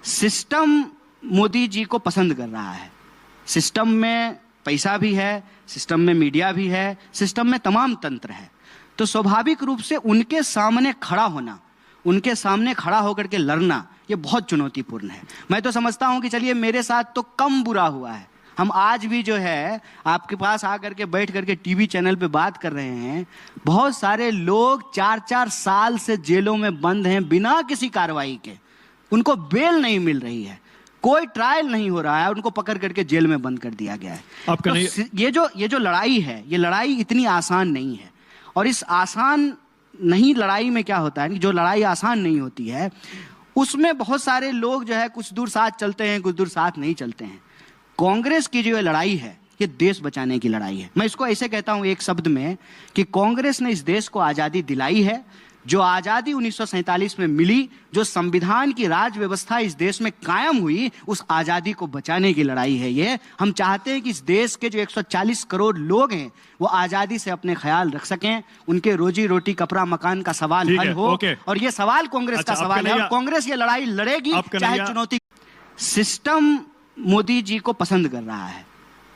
System Modi ji को पसंद कर रहा है। सिस्टम में पैसा भी है, सिस्टम में मीडिया भी है, सिस्टम में तमाम तंत्र है। तो स्वाभाविक रूप से उनके सामने खड़ा होना, उनके सामने खड़ा होकर के लड़ना, ये बहुत चुनौतीपूर्ण है। मैं तो समझता हूं कि चलिए मेरे साथ तो कम बुरा हुआ है। हम आज भी जो है आपके पास आकर के बैठ करके टीवी चैनल पे बात कर रहे हैं। बहुत सारे लोग 4-4 साल से जेलों में बंद हैं बिना किसी कार्रवाई के। उनको बेल नहीं मिल रही है, कोई ट्रायल नहीं हो रहा है, उनको पकड़ करके जेल में बंद कर दिया गया है। तो ये जो लड़ाई है, ये लड़ाई इतनी आसान नहीं है। और इस आसान नहीं लड़ाई में क्या होता है कि जो लड़ाई आसान नहीं होती है उसमें बहुत सारे लोग जो है कुछ दूर साथ चलते हैं, कुछ दूर साथ नहीं चलते हैं। कांग्रेस की जो लड़ाई है ये देश बचाने की लड़ाई है। मैं इसको ऐसे कहता हूं एक शब्द में कि कांग्रेस ने इस देश को आजादी दिलाई है। जो आजादी 1947 में मिली, जो संविधान की राज व्यवस्था इस देश में कायम हुई, उस आजादी को बचाने की लड़ाई है ये। हम चाहते हैं कि इस देश के जो 140 करोड़ लोग हैं वो आजादी से अपने ख्याल रख सकें, उनके रोजी रोटी कपड़ा मकान का सवाल हल हो। और ये सवाल कांग्रेस का सवाल है और कांग्रेस ये लड़ाई लड़ेगी चाहे चुनौती। सिस्टम मोदी जी को पसंद कर रहा है।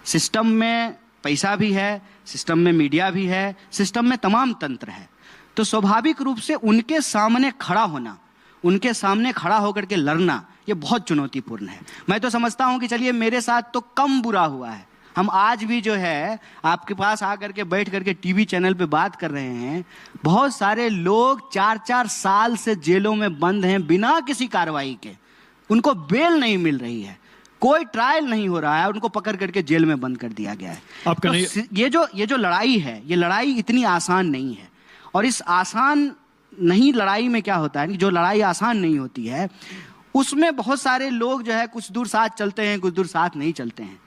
सिस्टम में पैसा भी है, सिस्टम में मीडिया भी है, सिस्टम में तमाम तंत्र है। तो स्वाभाविक रूप से उनके सामने खड़ा होना, उनके सामने खड़ा होकर के लड़ना, ये बहुत चुनौतीपूर्ण है। मैं तो समझता हूं कि चलिए मेरे साथ तो कम बुरा हुआ है। हम आज भी जो है आपके पास आकर के बैठ करके टीवी चैनल पे बात कर रहे हैं। बहुत सारे लोग 4-4 साल से जेलों में बंद हैं बिना किसी कार्रवाई के। उनको बेल नहीं मिल रही है, कोई ट्रायल नहीं हो रहा है, उनको पकड़ करके जेल में बंद कर दिया गया है। तो ये जो लड़ाई है, ये लड़ाई इतनी आसान नहीं है। और इस आसान नहीं लड़ाई में क्या होता है कि जो लड़ाई आसान नहीं होती है उसमें बहुत सारे लोग जो है कुछ दूर साथ चलते हैं, कुछ दूर साथ नहीं चलते हैं।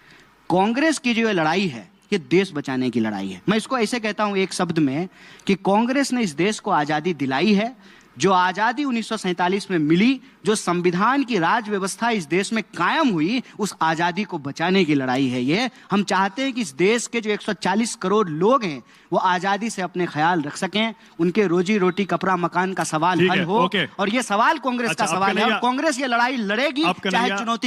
कांग्रेस की जो लड़ाई है ये देश बचाने की लड़ाई है। मैं इसको ऐसे कहता हूं एक शब्द में कि कांग्रेस ने इस देश को आजादी दिलाई है। जो आजादी 1947 में मिली, जो संविधान की राज व्यवस्था इस देश में कायम हुई, उस आजादी को बचाने की लड़ाई है ये। हम चाहते हैं कि इस देश के जो 140 करोड़ लोग हैं वो आजादी से अपने ख्याल रख सकें, उनके रोजी रोटी कपड़ा मकान का सवाल हल हो। और ये सवाल कांग्रेस का सवाल है और कांग्रेस ये लड़ाई लड़ेगी चाहे चुनौती